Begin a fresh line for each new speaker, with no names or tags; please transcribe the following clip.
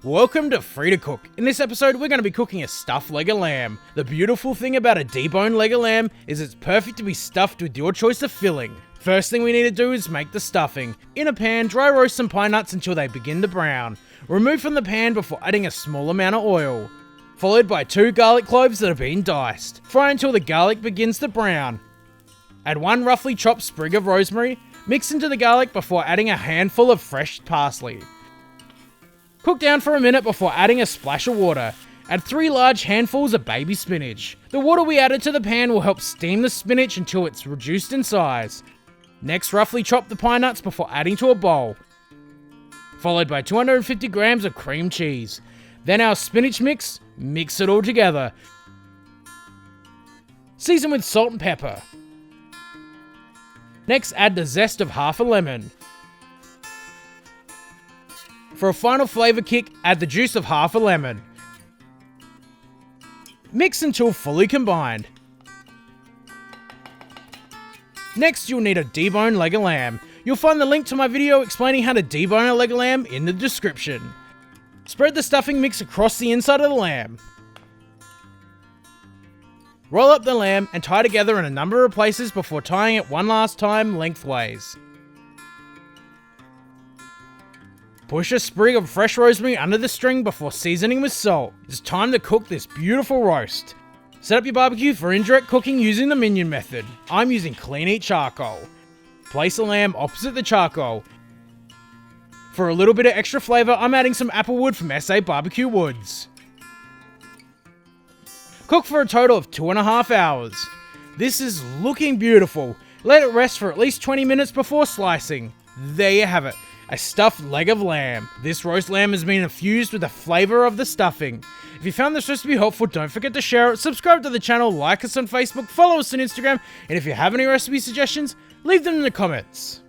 Welcome to Free to Cook. In this episode, we're going to be cooking a stuffed leg of lamb. The beautiful thing about a deboned leg of lamb is it's perfect to be stuffed with your choice of filling. First thing we need to do is make the stuffing. In a pan, dry roast some pine nuts until they begin to brown. Remove from the pan before adding a small amount of oil, followed by 2 garlic cloves that have been diced. Fry until the garlic begins to brown. Add 1 roughly chopped sprig of rosemary. Mix into the garlic before adding a handful of fresh parsley. Cook down for a minute before adding a splash of water. Add 3 large handfuls of baby spinach. The water we added to the pan will help steam the spinach until it's reduced in size. Next, roughly chop the pine nuts before adding to a bowl, followed by 250 grams of cream cheese. Then our spinach mix it all together. Season with salt and pepper. Next, add the zest of half a lemon. For a final flavour kick, add the juice of half a lemon. Mix until fully combined. Next, you'll need a deboned leg of lamb. You'll find the link to my video explaining how to debone a leg of lamb in the description. Spread the stuffing mix across the inside of the lamb. Roll up the lamb and tie together in a number of places before tying it one last time lengthways. Push a sprig of fresh rosemary under the string before seasoning with salt. It's time to cook this beautiful roast. Set up your barbecue for indirect cooking using the minyan method. I'm using clean heat charcoal. Place the lamb opposite the charcoal. For a little bit of extra flavour, I'm adding some apple wood from SA Barbecue Woods. Cook for a total of 2.5 hours. This is looking beautiful. Let it rest for at least 20 minutes before slicing. There you have it. A stuffed leg of lamb. This roast lamb has been infused with the flavour of the stuffing. If you found this recipe helpful, don't forget to share it, subscribe to the channel, like us on Facebook, follow us on Instagram, and if you have any recipe suggestions, leave them in the comments.